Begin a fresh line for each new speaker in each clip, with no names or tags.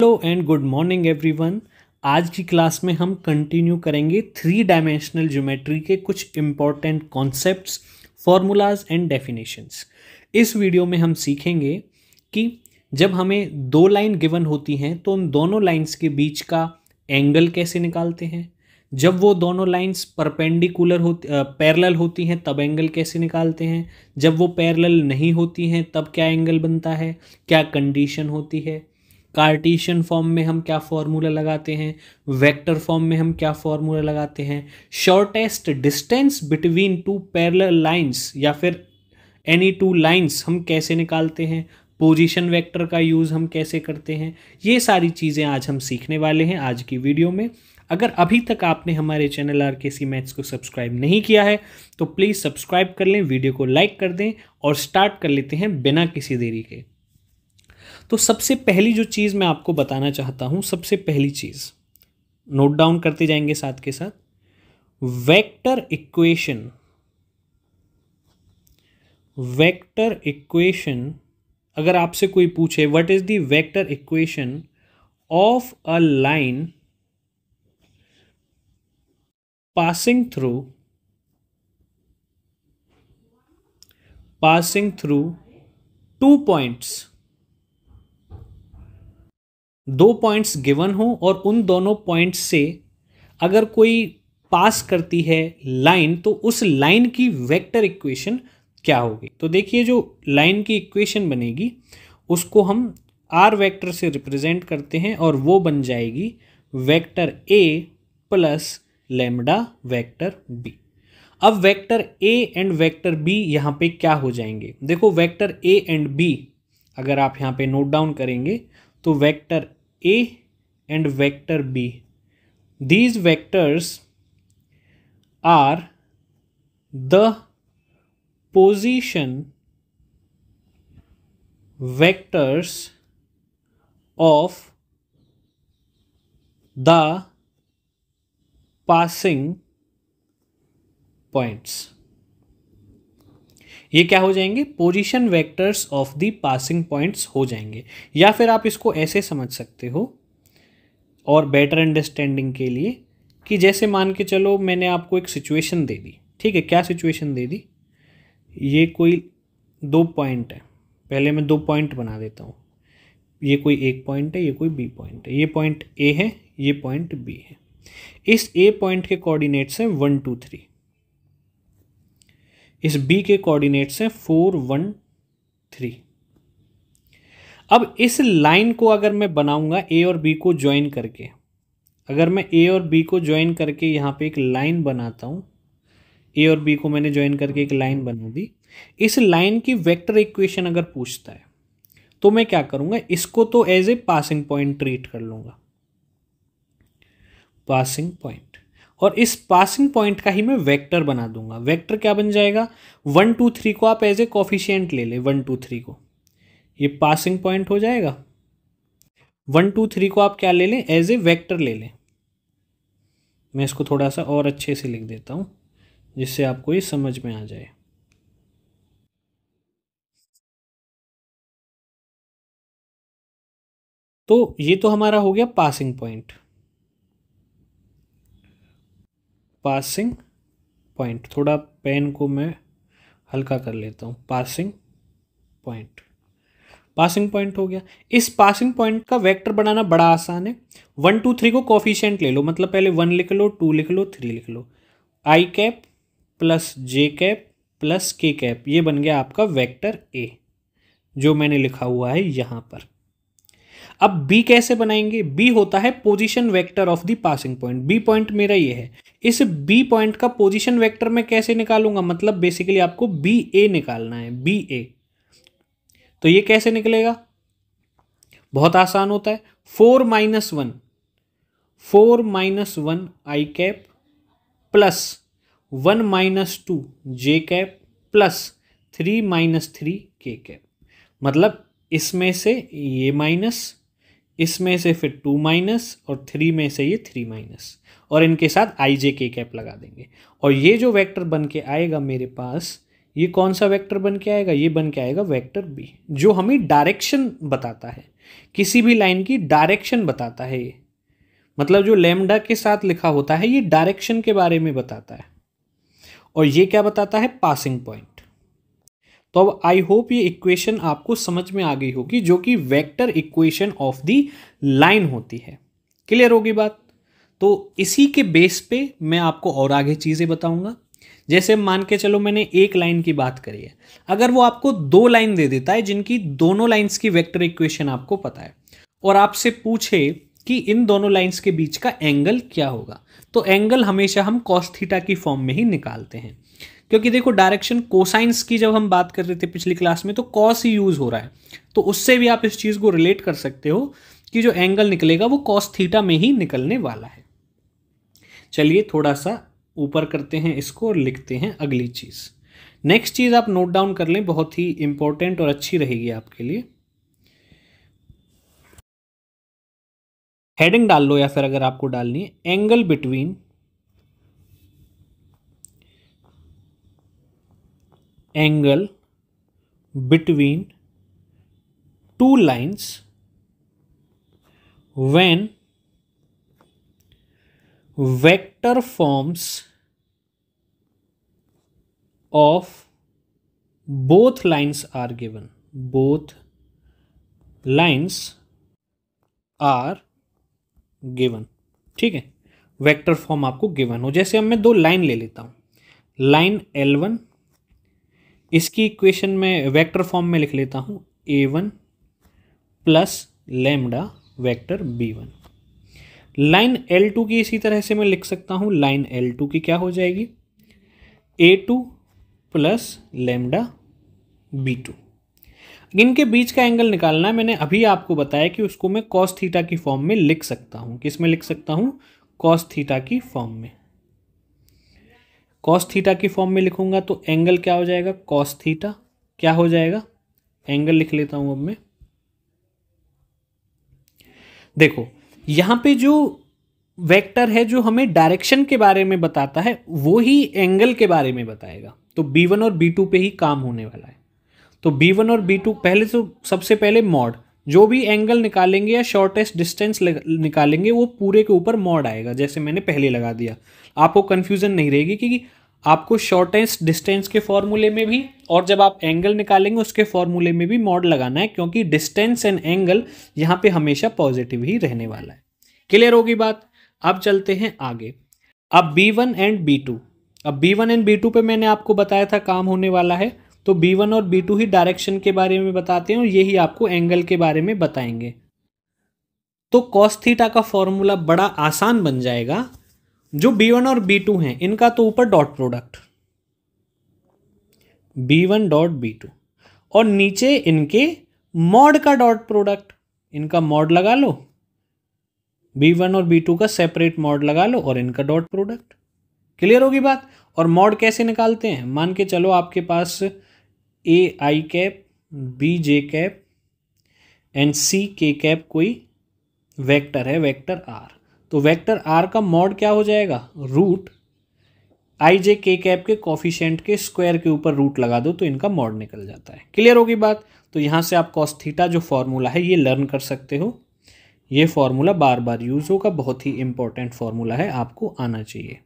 Hello and good morning everyone. आज की class में हम कंटिन्यू करेंगे 3 डायमेंशनल ज्योमेट्री के कुछ important concepts, formulas and definitions. इस वीडियो में हम सीखेंगे कि जब हमें दो लाइन गिवन होती हैं तो उन दोनों लाइंस के बीच का एंगल कैसे निकालते हैं। जब वो दोनों लाइंस परपेंडिकुलर होती पैरेलल होती हैं तब एंगल कैसे निकालते हैं। जब वो पैरेलल नहीं होती हैं तब क्या एंगल बनता है, क्या कंडीशन होती है। कार्टेशियन फॉर्म में हम क्या फॉर्मूला लगाते हैं, वेक्टर फॉर्म में हम क्या फॉर्मूला लगाते हैं। Shortest distance between two parallel lines या फिर एनी टू लाइंस हम कैसे निकालते हैं। पोजीशन वेक्टर का यूज़ हम कैसे करते हैं। ये सारी चीज़ें आज हम सीखने वाले हैं आज की वीडियो में। अगर अभी तक आपने हमारे चैनल RKC मैथ्स को सब्सक्राइब नहीं किया है तो प्लीज़ सब्सक्राइब कर लें, वीडियो को लाइक कर दें और स्टार्ट कर लेते हैं बिना किसी देरी के। तो सबसे पहली जो चीज़ मैं आपको बताना चाहता हूँ, सबसे पहली चीज़ नोट डाउन करते जाएंगे साथ के साथ। वेक्टर इक्वेशन, वेक्टर इक्वेशन अगर आपसे कोई पूछे what is the vector equation of a line passing through 2 points, दो पॉइंट्स गिवन हो और उन दोनों पॉइंट्स से अगर कोई पास करती है लाइन तो उस लाइन की वेक्टर इक्वेशन क्या होगी। तो देखिए जो लाइन की इक्वेशन बनेगी उसको हम आर वेक्टर से रिप्रेजेंट करते हैं और वो बन जाएगी vector A plus lambda vector B. अब vector A and vector B यहाँ पे क्या हो जाएंगे। देखो वेक्टर ए एंड बी अगर आप यहाँ पे नोट डाउन करेंगे तो vector A and vector B, these vectors are the position vectors of the passing points। ये क्या हो जाएंगे, position vectors of the passing points हो जाएंगे। या फिर आप इसको ऐसे समझ सकते हो और बेटर अंडरस्टैंडिंग के लिए कि जैसे मान के चलो मैंने आपको एक सिचुएशन दे दी, ठीक है। क्या सिचुएशन दे दी, ये कोई 2 पॉइंट है, पहले मैं 2 पॉइंट बना देता हूँ। ये कोई एक पॉइंट है, ये कोई बी पॉइंट है। ये पॉइंट ए है, ये पॉइंट बी है। इस ए पॉइंट के कोऑर्डिनेट्स हैं 1 2 3, इस बी के कोऑर्डिनेट्स हैं 4 1 3। अब इस लाइन को अगर मैं बनाऊंगा ए और बी को ज्वाइन करके, अगर मैं ए और बी को ज्वाइन करके यहाँ पे एक लाइन बनाता हूँ, ए और बी को मैंने ज्वाइन करके एक लाइन बना दी। इस लाइन की वेक्टर इक्वेशन अगर पूछता है तो मैं क्या करूँगा, इसको तो as a passing point treat कर लूँगा, पासिंग पॉइंट। और इस पासिंग पॉइंट का ही मैं वेक्टर बना दूंगा। वेक्टर क्या बन जाएगा, 1 2 3 को आप एज ए कोफिशिएंट ले लें, 1 2 3 को, ये पासिंग पॉइंट हो जाएगा। 1 2 3 को आप क्या ले लें, एज ए वेक्टर ले लें। मैं इसको थोड़ा सा और अच्छे से लिख देता हूं जिससे आपको ये समझ में आ जाए। तो ये तो हमारा हो गया पासिंग पॉइंट, पासिंग पॉइंट। थोड़ा पेन को मैं हल्का कर लेता हूं, पासिंग पॉइंट, पासिंग पॉइंट हो गया। इस पासिंग पॉइंट का वेक्टर बनाना बड़ा आसान है। 1 2 3 को कोफिशिएंट ले लो, मतलब पहले 1 लिख लो, 2 लिख लो, 3 लिख लो। आई कैप प्लस जे कैप प्लस के कैप, ये बन गया आपका वेक्टर ए जो मैंने लिखा हुआ है यहां पर। अब बी कैसे बनाएंगे, बी होता है position vector of the passing point. B point मेरा ये है, इस बी पॉइंट का पोजीशन वेक्टर मैं कैसे निकालूंगा, मतलब बेसिकली आपको बी ए निकालना है, बी ए। तो ये कैसे निकलेगा, बहुत आसान होता है। 4 - 1 आई कैप प्लस 1 - 2 जे कैप प्लस 3 - 3 के कैप। मतलब इसमें से ये माइनस, इसमें से फिर 2 माइनस और 3 में से ये 3 माइनस, और इनके साथ आई जे के कैप लगा देंगे। और ये जो वेक्टर बन के आएगा मेरे पास, ये कौन सा वेक्टर बन के आएगा, ये बन के आएगा वेक्टर बी, जो हमें डायरेक्शन बताता है, किसी भी लाइन की डायरेक्शन बताता है। ये मतलब जो लैम्डा के साथ लिखा होता है ये डायरेक्शन के बारे में बताता है, और ये क्या बताता है, पासिंग पॉइंट। तो अब आई होप ये इक्वेशन आपको समझ में आ गई होगी, जो कि vector equation of the line होती है। क्लियर होगी बात। तो इसी के बेस पे मैं आपको और आगे चीजें बताऊंगा। जैसे मान के चलो मैंने एक लाइन की बात करी है, अगर वो आपको दो लाइन दे देता है जिनकी दोनों लाइंस की वेक्टर इक्वेशन आपको पता है, और आपसे पूछे कि इन दोनों लाइंस के बीच का एंगल क्या होगा, तो एंगल हमेशा हम कॉस थीटा की फॉर्म में ही निकालते हैं। क्योंकि देखो डायरेक्शन कोसाइंस की जब हम बात कर रहे थे पिछली क्लास में, तो कॉस ही यूज हो रहा है, तो उससे भी आप इस चीज को रिलेट कर सकते हो कि जो एंगल निकलेगा वो कॉस थीटा में ही निकलने वाला है। चलिए थोड़ा सा ऊपर करते हैं इसको और लिखते हैं अगली चीज। नेक्स्ट चीज आप नोट डाउन कर लें, बहुत ही इंपॉर्टेंट और अच्छी रहेगी आपके लिए। हेडिंग डाल लो, या फिर अगर आपको डालनी है, angle between two lines when vector forms of both lines are given, both lines are given। ठीक है, वेक्टर फॉर्म आपको गिवन हो। जैसे अब मैं दो लाइन ले लेता हूं, लाइन L1, इसकी इक्वेशन में वेक्टर फॉर्म में लिख लेता हूं A1 plus lambda vector B1। Line L2 की इसी तरह से मैं लिख सकता हूं, लाइन L2 की क्या हो जाएगी, A2 प्लस लैम्डा B2। इनके बीच का एंगल निकालना है। मैंने अभी आपको बताया कि उसको मैं कॉस थीटा की फॉर्म में लिख सकता हूं। किस में लिख सकता हूं, कॉस थीटा की फॉर्म में। कॉस थीटा की फॉर्म में लिखूंगा तो एंगल क्या हो जाएगा, कॉस थीटा क्या हो जाएगा, एंगल लिख लेता हूं अब मैं। देखो यहां पे जो वेक्टर है जो हमें डायरेक्शन के बारे में बताता है, वो ही एंगल के बारे में बताएगा। तो B1 और B2 पे ही काम होने वाला है। तो B1 और B2 पहले तो सबसे पहले मॉड, जो भी एंगल निकालेंगे या शॉर्टेस्ट डिस्टेंस निकालेंगे वो पूरे के ऊपर मॉड आएगा, जैसे मैंने पहले लगा दिया। आपको कंफ्यूजन नहीं रहेगी, क्योंकि आपको शॉर्टेस्ट डिस्टेंस के फॉर्मूले में भी और जब आप एंगल निकालेंगे उसके फॉर्मूले में भी मॉड लगाना है, क्योंकि डिस्टेंस एंड एंगल यहाँ पे हमेशा पॉजिटिव ही रहने वाला है। क्लियर होगी बात। अब चलते हैं आगे। अब B1 एंड B2, अब B1 एंड B2 पे मैंने आपको बताया था काम होने वाला है, तो B1 और B2 ही डायरेक्शन के बारे में बताते हैं और यही आपको एंगल के बारे में बताएंगे। तो cos थीटा का फॉर्मूला बड़ा आसान बन जाएगा। जो B1 और B2 हैं इनका तो ऊपर dot product B1 dot B2, और नीचे इनके मॉड का डॉट प्रोडक्ट, इनका मॉड लगा लो, B1 और B2 का सेपरेट मॉड लगा लो और इनका डॉट प्रोडक्ट। क्लियर होगी बात। और मॉड कैसे निकालते हैं, मान के चलो आपके पास AI cap, BJ cap and CK cap कोई वेक्टर है, वेक्टर R। तो वेक्टर R का मॉड क्या हो जाएगा, रूट IJ K कैप के कोफिशिएंट के स्क्वायर के ऊपर रूट लगा दो तो इनका मॉड निकल जाता है। क्लियर होगी बात। तो यहां से आप कॉस थीटा जो फॉर्मूला है ये लर्न कर सकते हो। ये फॉर्मूला बार बार यूज होगा, बहुत ही इंपॉर्टेंट फॉर्मूला है, आपको आना चाहिए।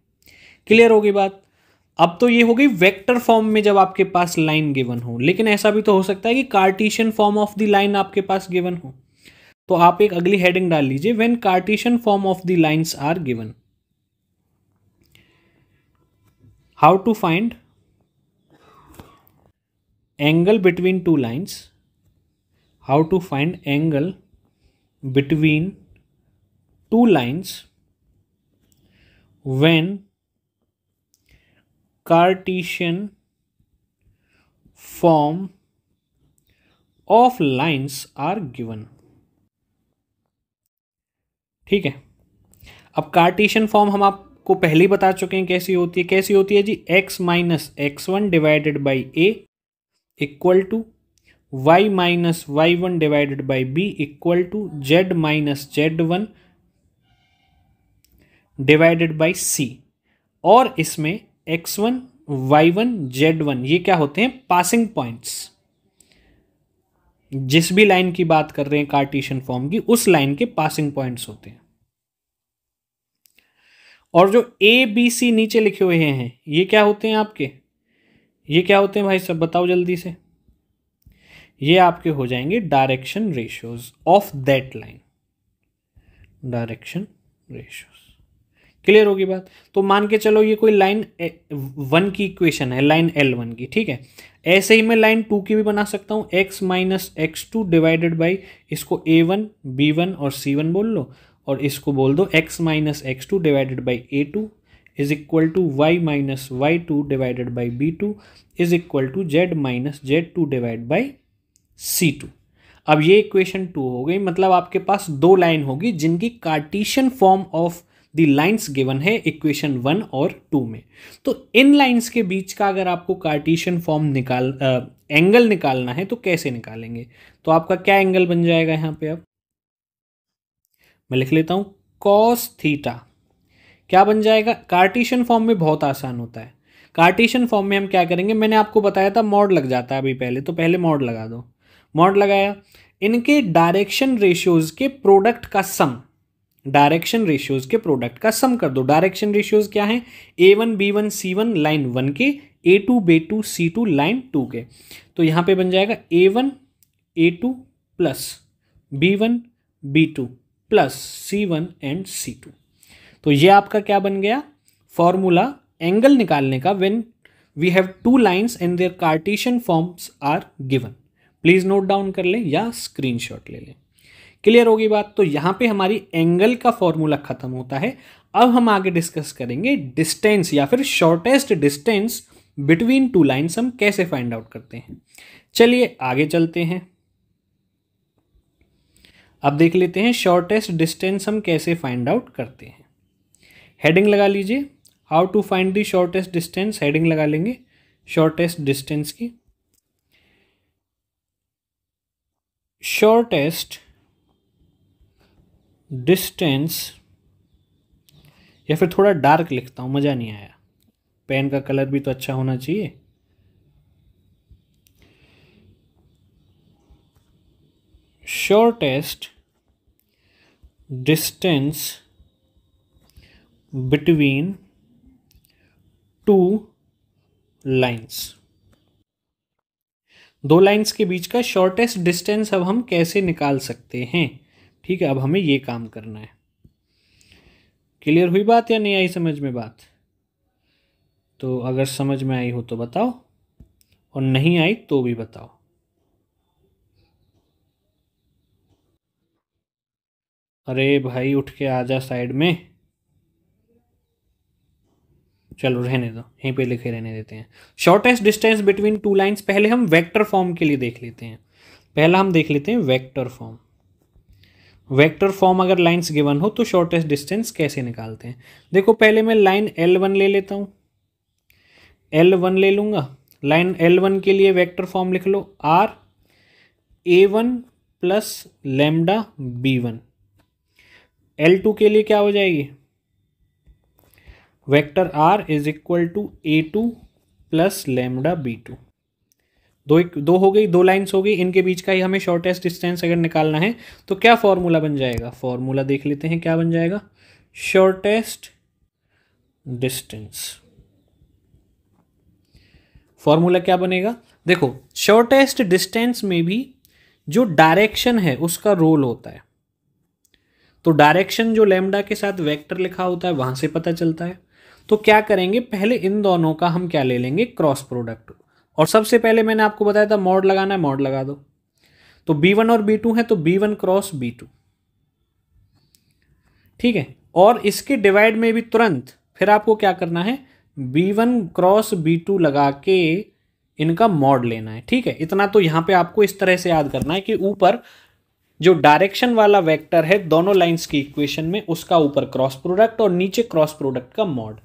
क्लियर होगी बात। अब तो ये हो गई वेक्टर फॉर्म में जब आपके पास लाइन गिवन हो, लेकिन ऐसा भी तो हो सकता है कि Cartesian form of the line आपके पास गिवन हो। तो आप एक अगली हेडिंग डाल लीजिए, when Cartesian form of the lines are given, how to find angle between two lines, how to find angle between two lines when Cartesian form of lines are given। ठीक है, अब कार्टेशियन फॉर्म हम आपको पहले ही बता चुके हैं कैसी होती है। कैसी होती है जी, x minus x1 divided by a equal to y minus y1 divided by b equal to z minus z1 divided by c। और इसमें x1 y1 z1 ये क्या होते हैं? Passing points. जिस भी लाइन की बात कर रहे हैं कार्टेशियन फॉर्म की, उस लाइन के पासिंग पॉइंट्स होते हैं। और जो ए बी सी नीचे लिखे हुए हैं ये क्या होते हैं आपके? ये क्या होते हैं भाई सब बताओ जल्दी से। ये आपके हो जाएंगे direction ratios of that line. Direction ratios, clear होगी बात? तो मान के चलो ये कोई लाइन 1 की इक्वेशन है, लाइन L1 की, ठीक है। ऐसे ही मैं लाइन 2 की भी बना सकता हूँ, x minus x2 divided by, इसको A1 B1 और C1 बोल लो, और इसको बोल दो x minus x2 divided by A2 is equal to y minus y2 divided by B2 is equal to z minus z2 divide by C2। अब ये equation 2 हो गई, मतलब आपके पास दो लाइन होगी जिनकी Cartesian form of the lines given है इक्वेशन 1 और 2 में। तो इन लाइन्स के बीच का अगर आपको कार्टेशियन फॉर्म एंगल निकालना है तो कैसे निकालेंगे? तो आपका क्या एंगल बन जाएगा यहाँ पे? अब मैं लिख लेता हूं कॉस थीटा। क्या बन जाएगा? कार्टेशियन फॉर्म में बहुत आसान होता है। कार्टेशियन फॉर्म में हम क्या करेंगे, मैंने आपको बताया था मॉड लग जाता है अभी पहले, तो पहले मॉड लगा दो। मॉड लगाया, इनके डायरेक्शन रेशियोज के प्रोडक्ट का सम, डायरेक्शन रेशियोज के प्रोडक्ट का सम कर दो। डायरेक्शन रेशियोज क्या है? A1 B1 C1 लाइन 1 के, A2 B2 C2 लाइन 2 के। तो यहां पे बन जाएगा A1 A2 plus B1 B2 plus C1 and C2। तो ये आपका क्या बन गया? फॉर्मूला एंगल निकालने का when we have two lines and their Cartesian forms are given. Please note down कर लें या स्क्रीनशॉट ले लें। क्लियर होगी बात? तो यहां पे हमारी एंगल का फॉर्मूला खत्म होता है। अब हम आगे डिस्कस करेंगे डिस्टेंस या फिर shortest distance between two lines हम कैसे फाइंड आउट करते हैं। चलिए आगे चलते हैं। अब देख लेते हैं शॉर्टेस्ट डिस्टेंस हम कैसे फाइंड आउट करते हैं। हेडिंग लगा लीजिए, how to find the shortest distance. Heading लगा लेंगे शॉर्टेस्ट डिस्टेंस की। शॉर्टेस्ट डिस्टेंस, या फिर थोड़ा डार्क लिखता हूं, मजा नहीं आया, पेन का कलर भी तो अच्छा होना चाहिए। Shortest distance between two lines. दो लाइंस के बीच का शॉर्टेस्ट डिस्टेंस अब हम कैसे निकाल सकते हैं? ठीक है, अब हमें ये काम करना है। क्लियर हुई बात या नहीं आई समझ में बात? तो अगर समझ में आई हो तो बताओ, और नहीं आई तो भी बताओ। अरे भाई उठ के आजा साइड में। चलो रहने दो, यहीं पे लिखे रहने देते हैं। Shortest distance between two lines, पहले हम वेक्टर फॉर्म के लिए देख लेते हैं। पहला हम देख लेते हैं वेक्टर फॉर्म। वेक्टर फॉर्म अगर लाइंस गिवन हो तो शॉर्टेस्ट डिस्टेंस कैसे निकालते हैं? देखो पहले मैं लाइन L1 ले लेता हूं, L1 ले लूंगा। लाइन L1 के लिए वेक्टर फॉर्म लिख लो R A1 plus lambda B1। L2 के लिए क्या हो जाएगी? Vector R is equal to A2 plus lambda B2। दो हो गई, दो लाइंस हो गई, इनके बीच का ही हमें शॉर्टेस्ट डिस्टेंस अगर निकालना है तो क्या फॉर्मूला बन जाएगा? फॉर्मूला देख लेते हैं क्या बन जाएगा। शॉर्टेस्ट डिस्टेंस, फॉर्मूला क्या बनेगा? देखो शॉर्टेस्ट डिस्टेंस में भी जो डायरेक्शन है उसका रोल होता है। तो डायरेक्शन जो लैम्डा के साथ वेक्टर लिखा होता है वहां से पता चलता है। तो क्या करेंगे, पहले इन दोनों का हम क्या ले लेंगे? Cross product. और सबसे पहले मैंने आपको बताया था मॉड लगाना है, मॉड लगा दो। तो B1 और B2 है तो B1 क्रॉस B2, ठीक है। और इसके डिवाइड में भी तुरंत फिर आपको क्या करना है? B1 क्रॉस B2 लगा के इनका मॉड लेना है, ठीक है। इतना तो यहां पे आपको इस तरह से याद करना है कि ऊपर जो डायरेक्शन वाला वेक्टर है दोनों लाइंस की इक्वेशन में, उसका ऊपर क्रॉस प्रोडक्ट और नीचे क्रॉस प्रोडक्ट का मॉड।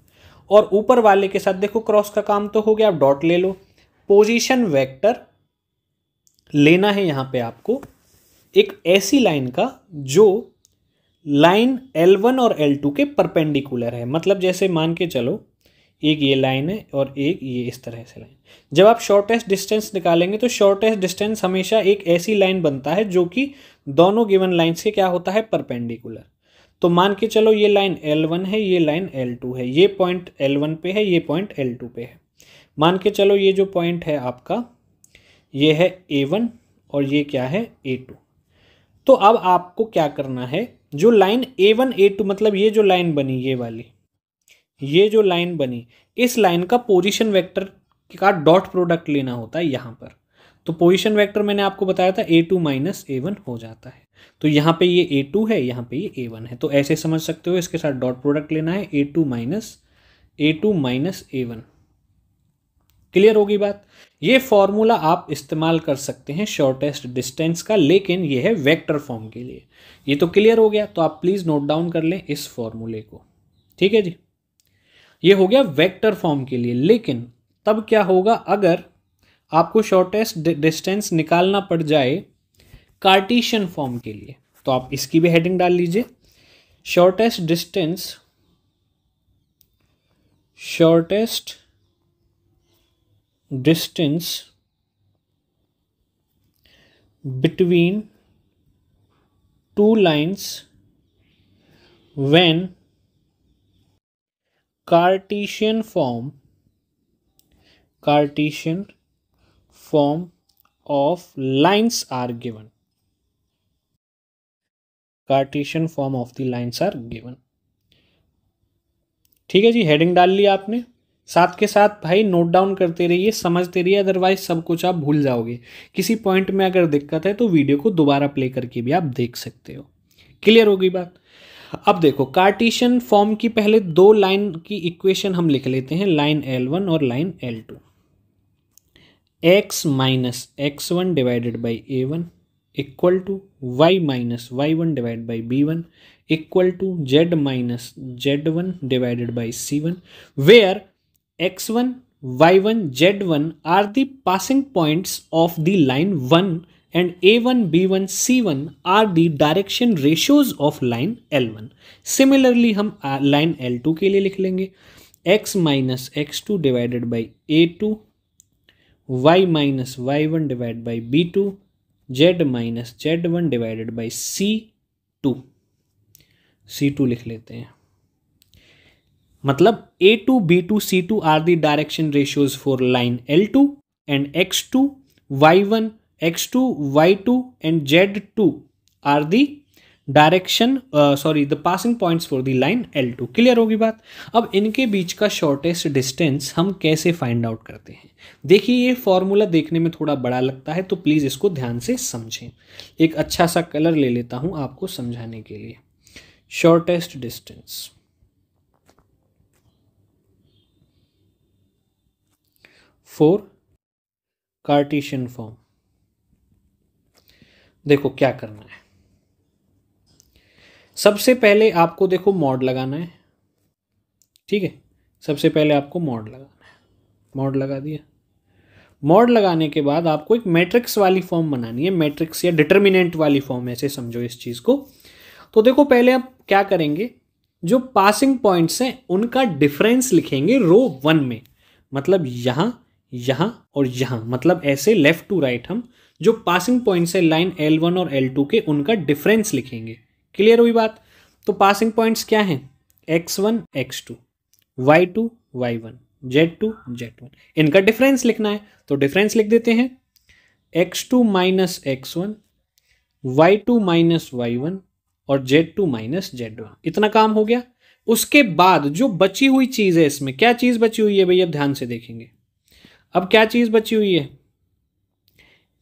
और ऊपर वाले के साथ देखो क्रॉस का काम तो हो गया, आप डॉट ले लो। पोजीशन वेक्टर लेना है यहां पे आपको एक ऐसी लाइन का जो लाइन L1 और L2 के परपेंडिकुलर है। मतलब जैसे मान के चलो एक ये लाइन है और एक ये इस तरह से लाइन। जब आप शॉर्टेस्ट डिस्टेंस निकालेंगे तो शॉर्टेस्ट डिस्टेंस हमेशा एक ऐसी लाइन बनता है जो कि दोनों गिवन लाइंस के क्या होता है, परपेंडिकुलर। तो मान के चलो ये लाइन L1 है, ये लाइन L2 है, ये पॉइंट L1 पे है, ये पॉइंट L2 पे है। मान के चलो ये जो पॉइंट है आपका ये है A1 और ये क्या है A2। तो अब आपको क्या करना है, जो लाइन A1 A2 मतलब ये जो लाइन बनी ये वाली, ये जो लाइन बनी, इस लाइन का पोजीशन वेक्टर का डॉट प्रोडक्ट लेना होता है यहाँ पर। तो पोजीशन वेक्टर मैंने आपको बताया था A2 माइनस A1 हो जाता है। तो यहाँ पे ये A2 है, यहाँ पे ये A1 है, तो ऐसे समझ सकते हो इसके साथ डॉट प्रोडक्ट लेना है A2 माइनस A1। क्लियर होगी बात। ये फॉर्मूला आप इस्तेमाल कर सकते हैं शॉर्टेस्ट डिस्टेंस का, लेकिन ये है वेक्टर फॉर्म के लिए। ये तो क्लियर हो गया, तो आप प्लीज नोट डाउन कर लें इस फॉर्मूले को। ठीक है जी, ये हो गया वेक्टर फॉर्म के लिए। लेकिन तब क्या होगा अगर आपको शॉर्टेस्ट डिस्टेंस निकालना पड़ जाए कार्टेशियन फॉर्म के लिए, तो आप इसकी भी हेडिंग डाल लीजिए, shortest distance between two lines when Cartesian form of lines are given. Cartesian form of the lines are given. ठीक है जी, हेडिंग डाल लिया आपने। साथ के साथ भाई नोट डाउन करते रहिए, समझते रहिए, अदरवाइज सब कुछ आप भूल जाओगे। किसी पॉइंट में अगर दिक्कत है तो वीडियो को दोबारा प्ले करके भी आप देख सकते हो। क्लियर होगी बात। अब देखो कार्टेशियन फॉर्म की पहले दो लाइन की इक्वेशन हम लिख लेते हैं, लाइन L1 और line L2। x minus x1 divided by A1 equal to y minus y1 divide by B1 equal to z minus z1 divided by C1, where x1, y1, z1 are the passing points of the line 1 and a1, b1, c1 are the direction ratios of line L1. Similarly हम line L2 के लिए लिख लेंगे x minus x2 divided by a2, y minus y1 divide by b2, z minus z1 divided by c2 लिख लेते हैं। मतलब A2, B2, C2 are the direction ratios for line L2 and X2, Y1, X2, Y2 and Z2 are the the passing points for the line L2। Clear होगी बात। अब इनके बीच का shortest distance हम कैसे फाइंड आउट करते हैं। देखिए ये फॉर्मूला देखने में थोड़ा बड़ा लगता है, तो प्लीज़ इसको ध्यान से समझें। एक अच्छा सा कलर ले लेता हूँ आपको समझाने के लिए। Shortest distance for Cartesian form. देखो क्या करना है, सबसे पहले आपको देखो मॉड लगाना है। ठीक है, सबसे पहले आपको मॉड लगाना है। मॉड लगा दिया। मॉड लगाने के बाद आपको एक मैट्रिक्स वाली फॉर्म बनानी है, मैट्रिक्स या डिटर्मिनेंट वाली फॉर्म, ऐसे समझो इस चीज को। तो देखो पहले आप क्या करेंगे, जो पासिंग पॉइंट्स हैं उनका डिफरेंस लिखेंगे रो 1 में, मतलब यहां, यहां और यहां, मतलब ऐसे लेफ्ट टू राइट हम जो पासिंग पॉइंट्स है लाइन L1 और L2 के उनका डिफरेंस लिखेंगे। क्लियर हुई बात। तो पासिंग पॉइंट्स क्या हैं, x1 x2, y2 y1, z2 z1, इनका डिफरेंस लिखना है। तो डिफरेंस लिख देते हैं x2 minus x1, y2 minus y1 और z2 माइनस z1। इतना काम हो गया। उसके बाद जो बची हुई चीज है, इसमें क्या चीज बची हुई है भैया, ध्यान से देखेंगे। अब क्या चीज बची हुई है,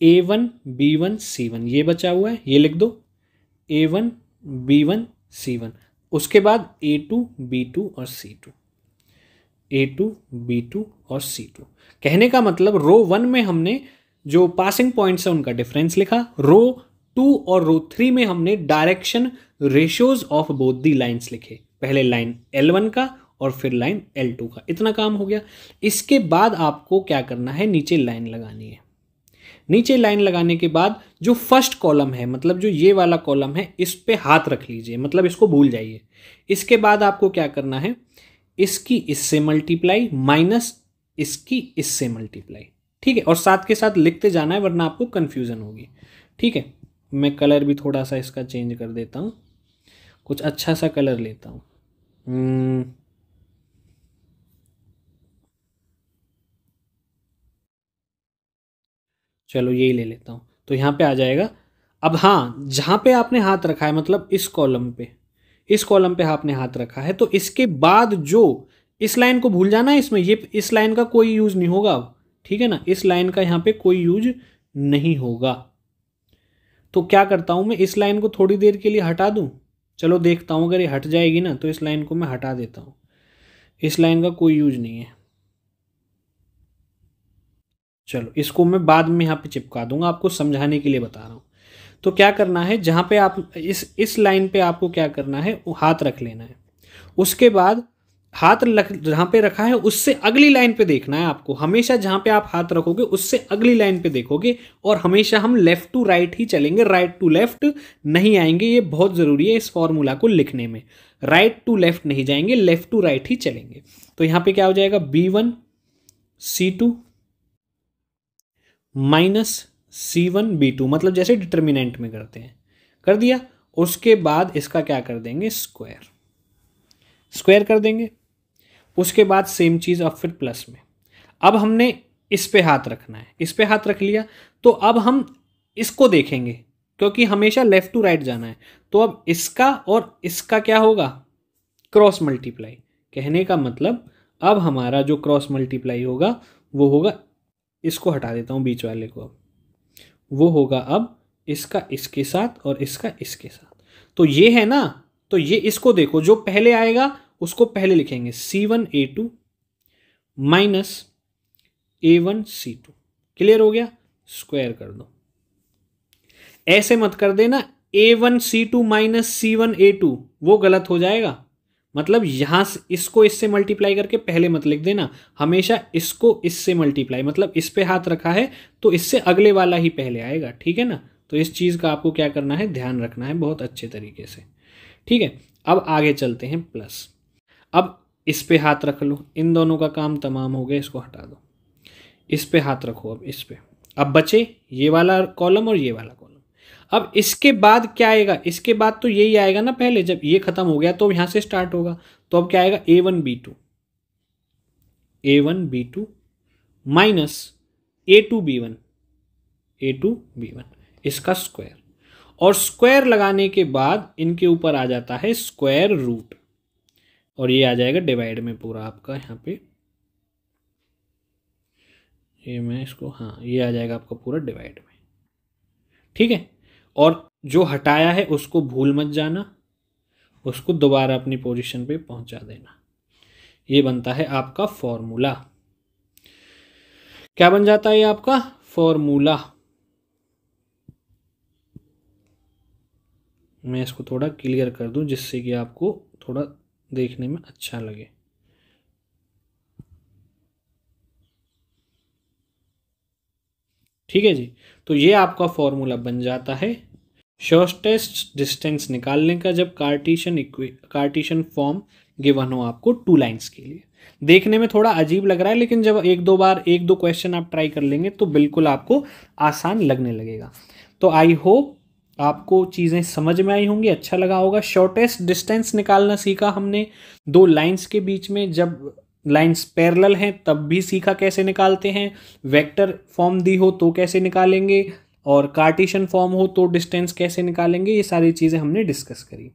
A1 B1 C1 ये बचा हुआ है, ये लिख दो A1 B1 C1। उसके बाद A2 B2 और C2, A2 B2 और C2। कहने का मतलब रो 1 में हमने जो पासिंग पॉइंट्स है उनका डिफरेंस लिखा, रो 2 और रो 3 में हमने direction ratios of both the lines लिखे, पहले लाइन L1 का और फिर लाइन L2 का। इतना काम हो गया। इसके बाद आपको क्या करना है, नीचे लाइन लगानी है। नीचे लाइन लगाने के बाद जो फर्स्ट कॉलम है, मतलब जो ये वाला कॉलम है, इस पे हाथ रख लीजिए, मतलब इसको भूल जाइए। इसके बाद आपको क्या करना है, इसकी इससे मल्टीप्लाई माइनस इसकी इससे मल्टीप्लाई। ठीक है, और साथ के साथ लिखते जाना है वरना आपको कंफ्यूजन होगी। ठीक है, मैं कलर भी थोड़ा सा इसका चेंज कर देता हूँ, कुछ अच्छा सा कलर लेता हूँ। चलो यही ले लेता हूँ, तो यहाँ पे आ जाएगा। अब हाँ, जहाँ पे आपने हाथ रखा है मतलब इस कॉलम पे, इस कॉलम पे आपने हाथ रखा है, तो इसके बाद जो इस लाइन को भूल जाना है, इसमें ये इस लाइन का कोई यूज नहीं होगा अब। ठीक है ना, इस लाइन का यहाँ पे कोई यूज नहीं होगा। तो क्या करता हूं मैं, इस लाइन को थोड़ी देर के लिए हटा दूं। चलो देखता हूं, अगर ये हट जाएगी ना तो इस लाइन को मैं हटा देता हूं। इस लाइन का कोई यूज नहीं है। चलो इसको मैं बाद में यहाँ पे चिपका दूंगा, आपको समझाने के लिए बता रहा हूँ। तो क्या करना है, जहाँ पे आप इस लाइन पे आपको क्या करना है, वो हाथ रख लेना है। उसके बाद हाथ जहाँ पे रखा है उससे अगली लाइन पे देखना है आपको। हमेशा जहाँ पे आप हाथ रखोगे उससे अगली लाइन पे देखोगे, और हमेशा हम लेफ्ट टू राइट ही चलेंगे, राइट टू लेफ्ट नहीं आएंगे। ये बहुत ज़रूरी है इस फॉर्मूला को लिखने में। राइट टू लेफ्ट नहीं जाएंगे, लेफ्ट टू राइट ही चलेंगे। तो यहाँ पे क्या हो जाएगा, B1C2 माइनस C1B2, मतलब जैसे डिटर्मिनेंट में करते हैं, कर दिया। उसके बाद इसका क्या कर देंगे, स्क्वायर, स्क्वायर कर देंगे। उसके बाद सेम चीज अब फिर प्लस में। अब हमने इस पे हाथ रखना है, इस पे हाथ रख लिया, तो अब हम इसको देखेंगे क्योंकि हमेशा लेफ्ट टू राइट जाना है। तो अब इसका और इसका क्या होगा, क्रॉस मल्टीप्लाई। कहने का मतलब अब हमारा जो क्रॉस मल्टीप्लाई होगा वो होगा, इसको हटा देता हूं बीच वाले को, अब वो होगा अब इसका इसके साथ और इसका इसके साथ। तो ये है ना, तो ये इसको देखो, जो पहले आएगा उसको पहले लिखेंगे, C1A2 माइनस A1C2। क्लियर हो गया, स्क्वायर कर दो। ऐसे मत कर देना A1C2 माइनस C1A2, वो गलत हो जाएगा। मतलब यहां से इसको इससे मल्टीप्लाई करके पहले मत लिख देना, हमेशा इसको इससे मल्टीप्लाई, मतलब इस पे हाथ रखा है तो इससे अगले वाला ही पहले आएगा। ठीक है ना, तो इस चीज का आपको क्या करना है, ध्यान रखना है बहुत अच्छे तरीके से। ठीक है, अब आगे चलते हैं प्लस। अब इस पे हाथ रख लो, इन दोनों का काम तमाम हो गया, इसको हटा दो। इस पे हाथ रखो, अब इस पे। अब बचे ये वाला कॉलम और ये वाला कॉलम। अब इसके बाद क्या आएगा, इसके बाद तो यही आएगा ना, पहले जब ये खत्म हो गया तो यहां से स्टार्ट होगा। तो अब क्या आएगा, A1B2 माइनस A2B1 इसका स्क्वायर, और स्क्वायर लगाने के बाद इनके ऊपर आ जाता है स्क्वायर रूट, और ये आ जाएगा डिवाइड में पूरा आपका यहाँ पे। ये मैं इसको, हाँ ये आ जाएगा आपका पूरा डिवाइड में। ठीक है, और जो हटाया है उसको भूल मत जाना, उसको दोबारा अपनी पोजीशन पे पहुंचा देना। ये बनता है आपका फॉर्मूला। क्या बन जाता है ये आपका फॉर्मूला। मैं इसको थोड़ा क्लियर कर दूं जिससे कि आपको थोड़ा देखने में अच्छा लगे। ठीक है जी, तो ये आपका फॉर्मूला बन जाता है शॉर्टेस्ट डिस्टेंस निकालने का, जब कार्टेशियन फॉर्म गिवन हो आपको टू लाइंस के लिए। देखने में थोड़ा अजीब लग रहा है, लेकिन जब एक दो क्वेश्चन आप ट्राई कर लेंगे तो बिल्कुल आपको आसान लगने लगेगा। तो आई होप आपको चीज़ें समझ में आई होंगी, अच्छा लगा होगा। शॉर्टेस्ट डिस्टेंस निकालना सीखा हमने दो लाइंस के बीच में, जब लाइंस पैरेलल हैं तब भी सीखा कैसे निकालते हैं, वेक्टर फॉर्म दी हो तो कैसे निकालेंगे, और कार्टेशियन फॉर्म हो तो डिस्टेंस कैसे निकालेंगे। ये सारी चीज़ें हमने डिस्कस करी।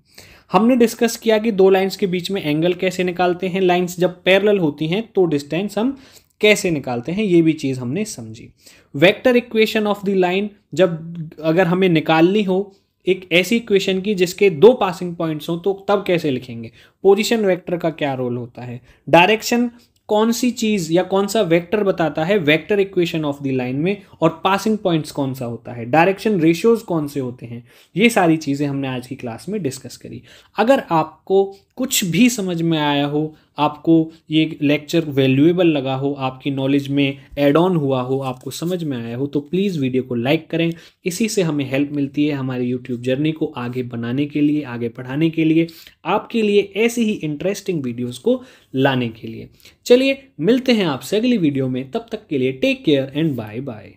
हमने डिस्कस किया कि दो लाइंस के बीच में एंगल कैसे निकालते हैं, लाइंस जब पैरेलल होती हैं तो डिस्टेंस हम कैसे निकालते हैं, ये भी चीज़ हमने समझी। Vector equation of the line, जब अगर हमें निकालनी हो एक ऐसी इक्वेशन की जिसके दो पासिंग पॉइंट्स हो तो तब कैसे लिखेंगे, पोजीशन वेक्टर का क्या रोल होता है, डायरेक्शन कौन सी चीज या कौन सा वेक्टर बताता है vector equation of the line में, और पासिंग पॉइंट्स कौन सा होता है, डायरेक्शन रेशियोज कौन से होते हैं। ये सारी चीजें हमने आज की क्लास में डिस्कस करी। अगर आपको कुछ भी समझ में आया हो, आपको ये लेक्चर वैल्यूएबल लगा हो, आपकी नॉलेज में ऐड ऑन हुआ हो, आपको समझ में आया हो, तो प्लीज़ वीडियो को लाइक करें। इसी से हमें हेल्प मिलती है हमारी यूट्यूब जर्नी को आगे बनाने के लिए, आगे बढ़ाने के लिए, आपके लिए ऐसी ही इंटरेस्टिंग वीडियोज़ को लाने के लिए। चलिए मिलते हैं आपसे अगली वीडियो में, तब तक के लिए take care and bye bye.